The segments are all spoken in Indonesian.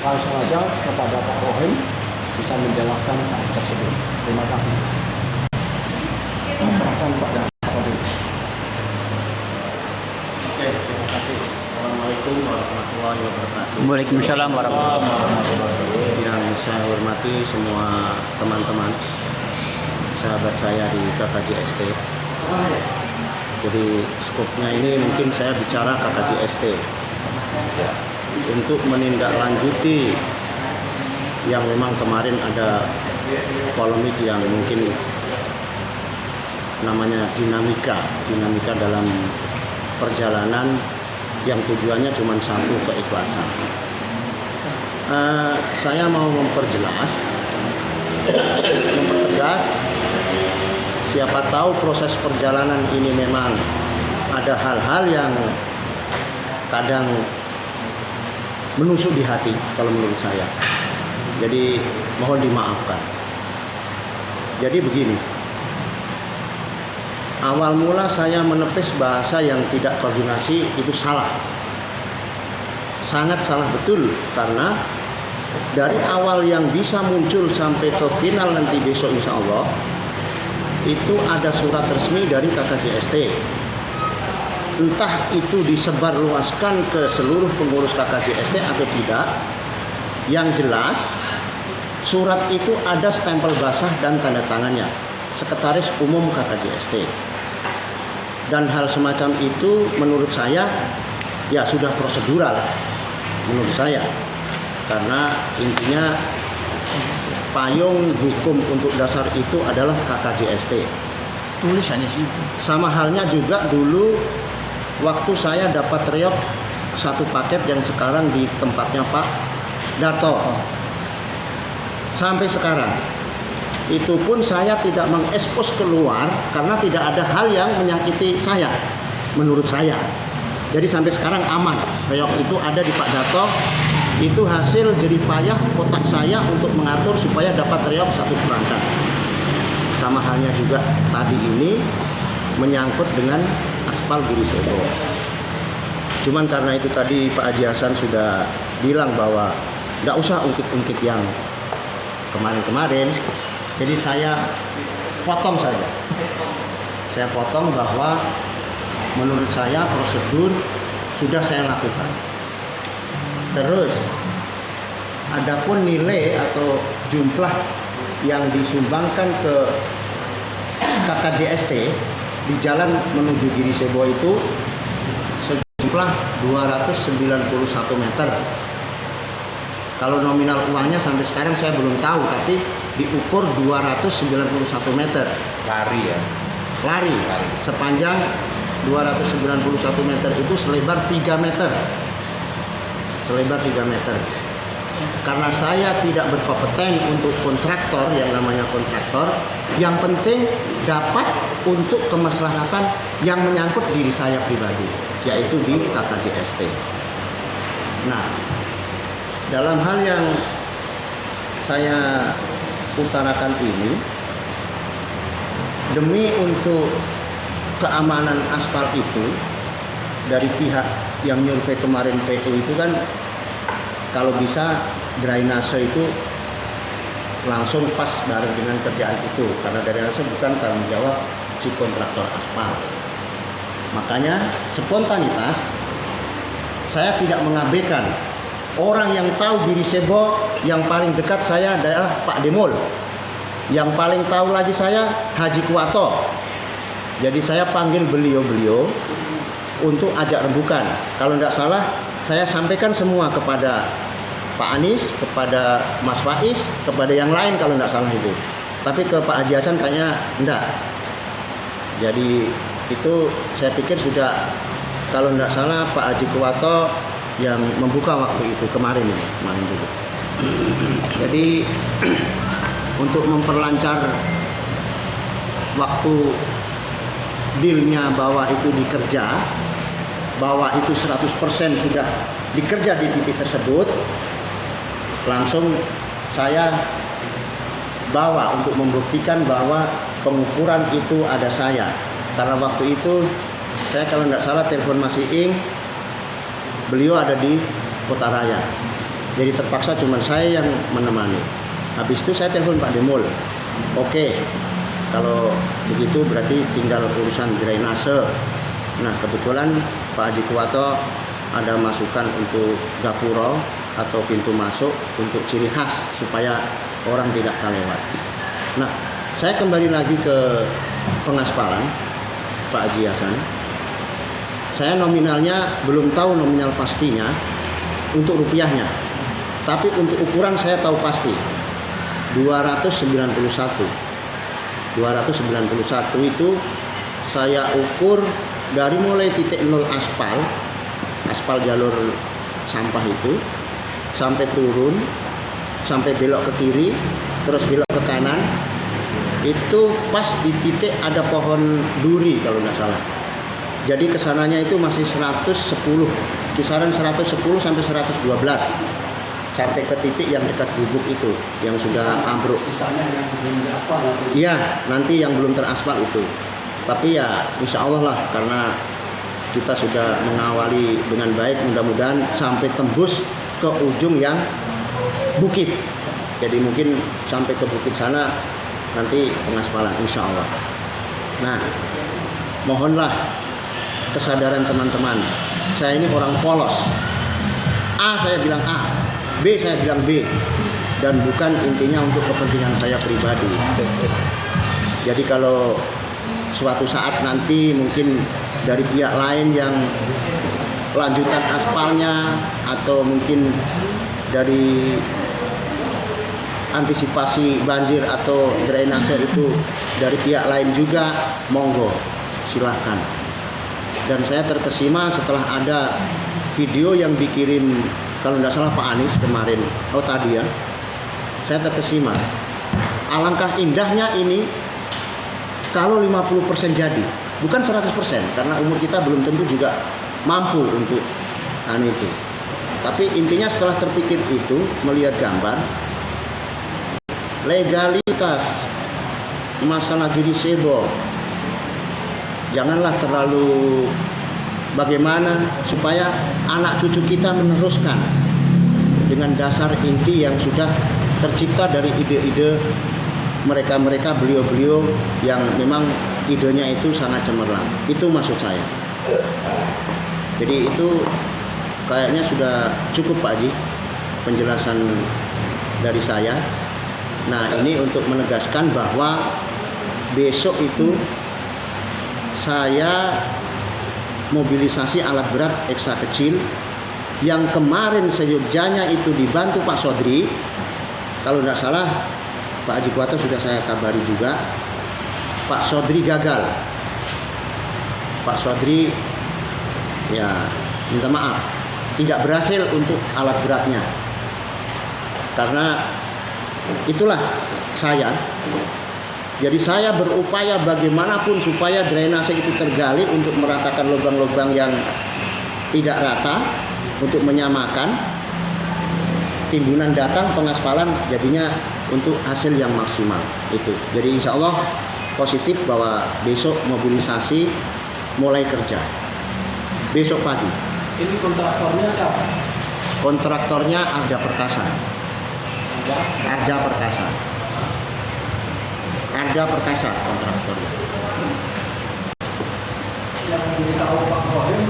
langsung aja kepada Pak Rohim bisa menjelaskan hal tersebut. Terima kasih. Saya serahkan pada Pak Rohim. Oke, terima kasih. Assalamualaikum warahmatullahi wabarakatuh. Waalaikumsalam warahmatullahi wabarakatuh. Yang saya hormati semua teman-teman, sahabat saya di KKJST. Jadi skopnya ini mungkin saya bicara KKJST untuk menindaklanjuti yang memang kemarin ada polemik yang mungkin namanya dinamika dalam perjalanan yang tujuannya cuma satu, keikhlasan. Saya mau mempertegas, siapa tahu proses perjalanan ini memang ada hal-hal yang kadang menusuk di hati kalau menurut saya. Jadi mohon dimaafkan. Jadi begini, awal mula saya menepis bahasa yang tidak koordinasi itu salah. Sangat salah betul, karena dari awal yang bisa muncul sampai ke final nanti besok insya Allah itu ada surat resmi dari KKJST. Entah itu disebarluaskan ke seluruh pengurus KKJST atau tidak, yang jelas surat itu ada stempel basah dan tanda tangannya Sekretaris Umum KKJST. Dan hal semacam itu menurut saya ya sudah prosedural menurut saya, karena intinya payung hukum untuk dasar itu adalah KKJST. Tulisannya sih. Sama halnya juga dulu waktu saya dapat reok satu paket yang sekarang di tempatnya Pak Dato. Sampai sekarang itu pun saya tidak mengekspos keluar karena tidak ada hal yang menyakiti saya menurut saya. Jadi sampai sekarang aman. Reok itu ada di Pak Dato. Itu hasil jerih payah otak saya untuk mengatur supaya dapat reok satu perangkat. Sama halnya juga tadi ini menyangkut dengan aspal Girisebo. Cuman karena itu tadi Pak Haji Hasan sudah bilang bahwa nggak usah ungkit-ungkit yang kemarin-kemarin, jadi saya potong saja. Saya potong bahwa menurut saya prosedur sudah saya lakukan. Terus, adapun nilai atau jumlah yang disumbangkan ke KKJST di jalan menuju Girisebo itu sejumlah 291 meter. Kalau nominal uangnya sampai sekarang saya belum tahu, tapi diukur 291 meter. Lari ya? Lari. Sepanjang 291 meter itu selebar 3 meter. Selebar 3 meter. Karena saya tidak berkompeten untuk kontraktor, yang namanya kontraktor, yang penting dapat untuk kemaslahatan yang menyangkut diri saya pribadi, yaitu di KKJST. Nah, dalam hal yang saya utarakan ini, demi untuk keamanan aspal itu, dari pihak yang nyurvei kemarin PU itu kan kalau bisa drainase itu langsung pas bareng dengan kerjaan itu, karena drainase bukan tanggung jawab si kontraktor aspal. Makanya spontanitas, saya tidak mengabaikan orang yang tahu Girisebo. Yang paling dekat saya adalah Pak Demol, yang paling tahu lagi saya Haji Kuwato. Jadi saya panggil beliau-beliau untuk ajak rembukan. Kalau tidak salah, saya sampaikan semua kepada Pak Anies, kepada Mas Faiz, kepada yang lain kalau tidak salah itu. Tapi ke Pak Haji Hasan kayaknya enggak. Jadi itu saya pikir sudah, kalau tidak salah Pak Haji Kuwato yang membuka waktu itu kemarin juga. Jadi untuk memperlancar waktu dealnya bahwa itu dikerja, bahwa itu 100% sudah dikerja di titik tersebut, langsung saya bawa untuk membuktikan bahwa pengukuran itu ada saya. Karena waktu itu saya kalau tidak salah telepon Mas Iing, beliau ada di Kota Raya. Jadi terpaksa cuma saya yang menemani. Habis itu saya telepon Pak Demul. Oke, kalau begitu berarti tinggal urusan drainase. Nah kebetulan Pak Haji Kuwato ada masukan untuk gapuro atau pintu masuk untuk ciri khas supaya orang tidak lewat. Nah saya kembali lagi ke pengaspalan Pak Haji Hasan. Saya nominalnya belum tahu nominal pastinya untuk rupiahnya, tapi untuk ukuran saya tahu pasti 291 itu saya ukur dari mulai titik nol aspal jalur sampah itu sampai turun, sampai belok ke kiri, terus belok ke kanan, itu pas di titik ada pohon duri kalau nggak salah. Jadi kesananya itu masih 110, kisaran 110 sampai 112, sampai ke titik yang dekat gubuk itu, yang sudah ambruk. Sisanya yang belum diaspal nanti. Iya, nanti yang belum teraspal itu. Tapi ya insya Allah lah, karena kita sudah mengawali dengan baik, mudah-mudahan sampai tembus ke ujung yang bukit. Jadi mungkin sampai ke bukit sana nanti pengaspalan insya Allah. Nah, mohonlah kesadaran teman-teman. Saya ini orang polos. A saya bilang A, B saya bilang B, dan bukan intinya untuk kepentingan saya pribadi. Jadi kalau suatu saat nanti mungkin dari pihak lain yang lanjutan aspalnya atau mungkin dari antisipasi banjir atau drainase itu dari pihak lain juga, monggo silahkan. Dan saya terkesima setelah ada video yang dikirim kalau tidak salah Pak Anies kemarin, tadi ya, saya terkesima. Alangkah indahnya ini kalau 50% jadi, bukan 100%, karena umur kita belum tentu juga mampu untuk itu. Tapi intinya setelah terpikir itu, melihat gambar, legalitas masalah judiciable, janganlah terlalu bagaimana supaya anak cucu kita meneruskan dengan dasar inti yang sudah tercipta dari ide-ide mereka-mereka, beliau-beliau yang memang idenya itu sangat cemerlang. Itu maksud saya. Jadi itu kayaknya sudah cukup Pak Haji penjelasan dari saya. Nah ini untuk menegaskan bahwa besok itu saya mobilisasi alat berat eksa kecil yang kemarin seyogjanya itu dibantu Pak Sodri. Kalau tidak salah Pak Haji Kuwato sudah saya kabari juga, Pak Sodri gagal. Pak Sodri ya minta maaf tidak berhasil untuk alat beratnya, karena itulah saya. Jadi saya berupaya bagaimanapun supaya drainase itu tergali untuk meratakan lubang-lubang yang tidak rata, untuk menyamakan, timbunan datang, pengaspalan jadinya untuk hasil yang maksimal itu. Jadi insya Allah positif bahwa besok mobilisasi mulai kerja besok pagi. Ini kontraktornya siapa? Kontraktornya Arda Perkasa. Arda Perkasa. Arda Perkasa kontraktornya. Yang diberitahu Pak Rohim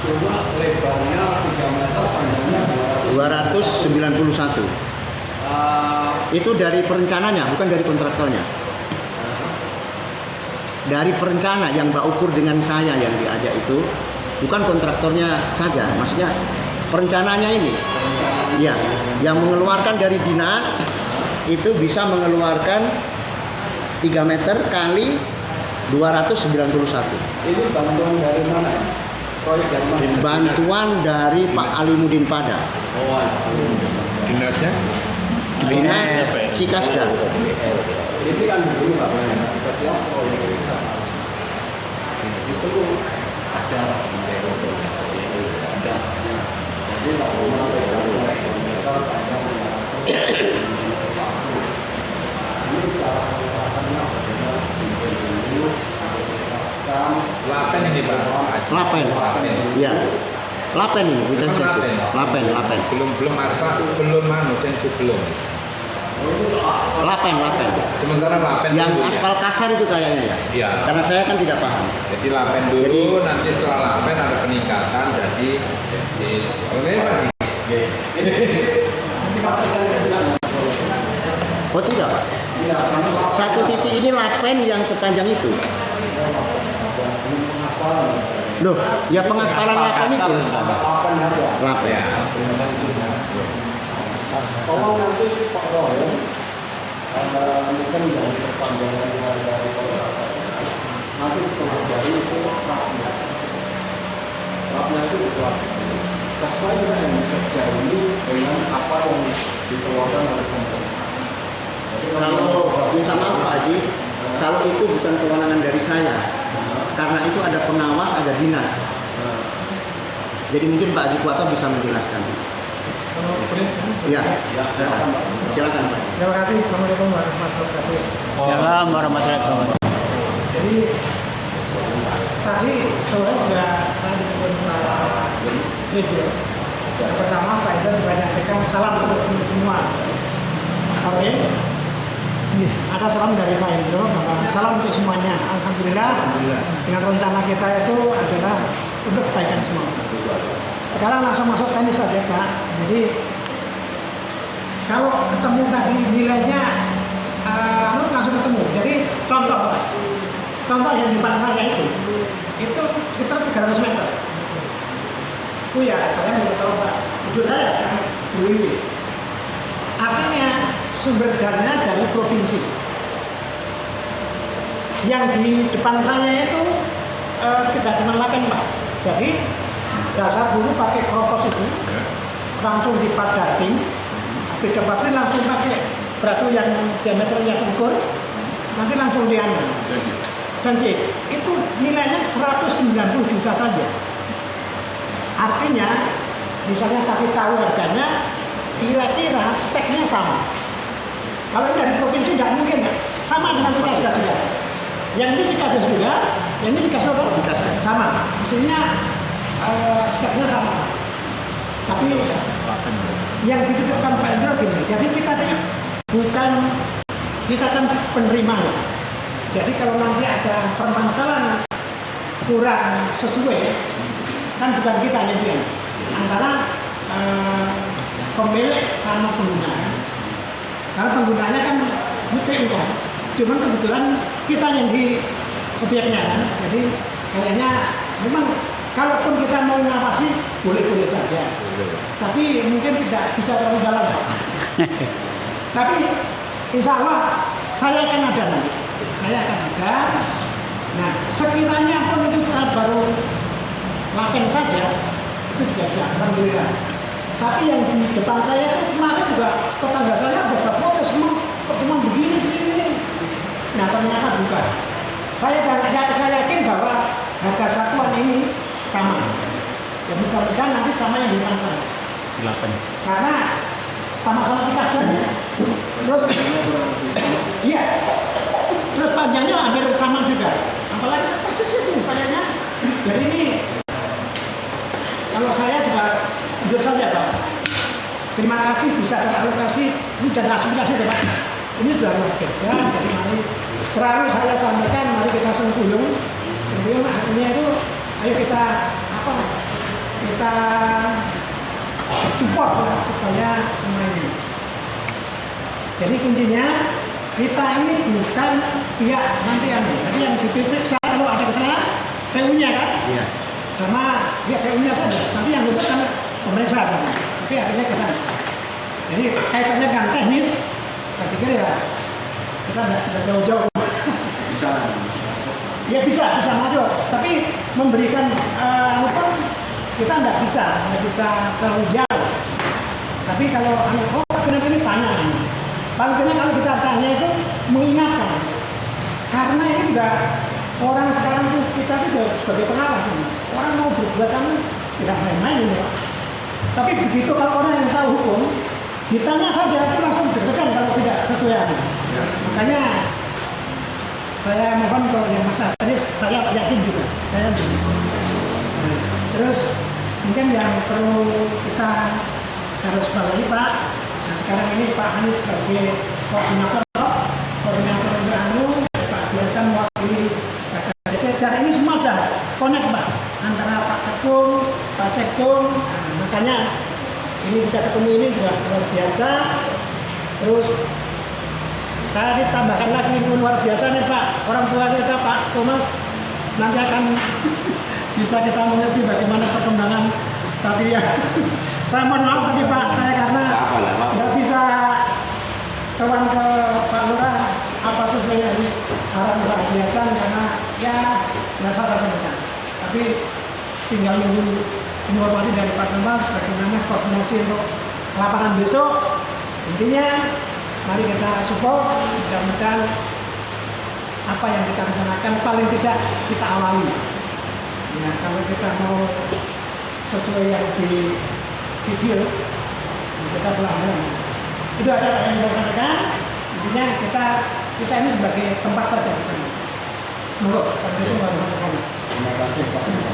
cuma lebarnya 3 meter, panjangnya 291. Itu dari perencananya, bukan dari kontraktornya. Dari perencana yang mbak ukur dengan saya yang diajak itu, bukan kontraktornya saja, maksudnya perencananya ini. Ya, yang mengeluarkan dari dinas itu bisa mengeluarkan 3 meter kali 291. Ini bantuan dari mana ya? Proyek dari mana? Bantuan dari Pak Alimuddin Pada. Oh, Dinasnya? Dinas Cikasda. ini kan dulu Pak, setiap proyek wisata itu ada ada. Jadi kalau mau Lapen ini Pak. Lapen. Ya. Lapen ini, bukan Memang sensu. lapen. Lapen. Belum apa, belum sensu belum. Lapen. Sementara lapen Yang dulu, ya. aspal kasar itu kayaknya ya. Iya. Karena saya kan tidak paham. Jadi lapen dulu, nanti setelah lapen ada peningkatan jadi sensi. Kalau ini Pak. Oh tidak Pak. Satu titik ini lapen yang sepanjang itu. Loh, ya pengaspalan lapen itu. Lapan aja. Lapen. Ya. Tolong nanti Pak Roy, mungkin dari perpanjangan dari nanti pelajari itu rapnya. Rapnya itu kuat. Sesuai dengan yang bekerja ini dengan apa yang dikeluarkan oleh pemerintah. Jadi Kalau minta maaf Pak Haji, kalau itu bukan kewenangan dari saya, karena itu ada pengawas, ada dinas. Jadi mungkin Pak Haji Kuato bisa menjelaskan. Ya, silakan Pak. Terima kasih. Assalamualaikum warahmatullahi wabarakatuh. Waalaikumsalam warahmatullahi wabarakatuh. Jadi tadi sore sudah saya ditelepon Pak Ridho. Yang pertama Pak Ridho juga menyampaikan salam untuk semua. Oke. Ada salam dari Pak Ridho, salam untuk semuanya. Alhamdulillah. Dengan rencana kita itu adalah untuk kebaikan semua. Sekarang langsung masuk teknis saja Pak. Jadi kalau ketemu tadi nilainya langsung ketemu. Jadi contoh yang di depan saya itu sekitar 300 meter. Itu ya saya mau tahu Pak. Jujur saya dulu ini. Artinya sumber dananya dari provinsi. Yang di depan saya itu tidak cuma lapen Pak. Jadi dasar dulu pakai krokos itu langsung dipadatin, habis dapatin langsung pakai batu yang diameternya ukur, nanti langsung diambil. Sensi itu nilainya 190 juta saja. Artinya, misalnya kasih tahu harganya, kira-kira speknya sama. Kalau dari provinsi tidak mungkin ya, sama dengan Cikasdas juga. Yang ini Cikasdas juga, yang ini Cikasdas sama. Maksudnya speknya sama. Tapi yang ditetapkan Pak Indro gini, jadi kita kan penerima. Jadi kalau nanti ada permasalahan kurang sesuai, kan bukan kita yang bilang. Antara pemilik sama pengguna. Karena penggunanya kan UPU kan. Cuman kebetulan kita yang di obyeknya kan. Jadi kayaknya memang kalaupun kita mau ngawasi boleh-boleh saja. Tapi mungkin tidak bisa terlalu dalam. Tapi insya Allah saya akan ada nanti. Saya akan ada. Nah sekiranya pun itu baru lapen saja, itu juga tidak alhamdulillah. Tapi yang di depan saya itu kemarin juga tetangga saya ada protes semua, kok cuma begini. Nah ternyata bukan. Saya yakin bahwa harga satuan ini sama. Ya mudah-mudahan nanti sama yang di depan saya. 8. Karena sama-sama Cikasdas. Terus iya. Terus panjangnya hampir sama juga. Apalagi persis itu panjangnya. Jadi ini kalau saya juga jujur saja Pak. Terima kasih bisa teralokasi. Ini sudah aspirasi Pak. Ini sudah luar biasa. Jadi mari selalu saya sampaikan mari kita sengkuyung. Kemudian artinya itu ayo kita kita support lah supaya semua ini. Jadi kuncinya kita ini bukan pihak nanti jadi yang diperiksa kalau ada kesalahan PU-nya kan? Iya. Sama ya PU-nya saja. Nanti yang itu kan pemeriksa kan. Tapi artinya kita. Jadi kaitannya dengan teknis, saya pikir ya kita tidak jauh-jauh. bisa. Ya bisa maju. Tapi memberikan kita nggak bisa terlalu jauh. Tapi kalau benar ini tanya. Paling tidak kalau kita tanya itu mengingatkan. Karena ini juga orang sekarang itu kita itu sebagai pengawas ini. Orang mau berbuat kan tidak main-main ini. Tapi begitu kalau orang yang tahu hukum, ditanya saja itu langsung deg-degan kalau tidak sesuai. Ya. Makanya saya mohon kalau yang masa tadi saya yakin juga. Terus mungkin yang perlu kita harus balik Pak. Nah sekarang ini Pak Anies sebagai koordinator anu, Pak Biasa mewakili KKDT, dan ini semua sudah connect Pak antara Pak Ketum, Pak Sektum. Nah, makanya ini bisa ketemu ini juga luar biasa. Terus saya ditambahkan lagi luar biasa nih Pak, orang tua kita Pak Thomas nanti akan bisa kita mengerti bagaimana perkembangan tadi ya. Saya mohon maaf tadi Pak, saya karena nggak bisa sowan ke Pak Lurah apa sesuai yang arahan Pak Biasa karena ya nggak sabar sebenarnya. Tapi tinggal menunggu informasi dari Pak Thomas bagaimana koordinasi untuk lapangan besok. Intinya mari kita support, mudah-mudahan apa yang kita rencanakan paling tidak kita awali. Ya, kalau kita mau sesuai yang di video, kita pelan-pelan. Itu aja yang saya sampaikan. Intinya kita ini sebagai tempat saja. Monggo, Assalamualaikum warahmatullahi wabarakatuh. Terima kasih Pak.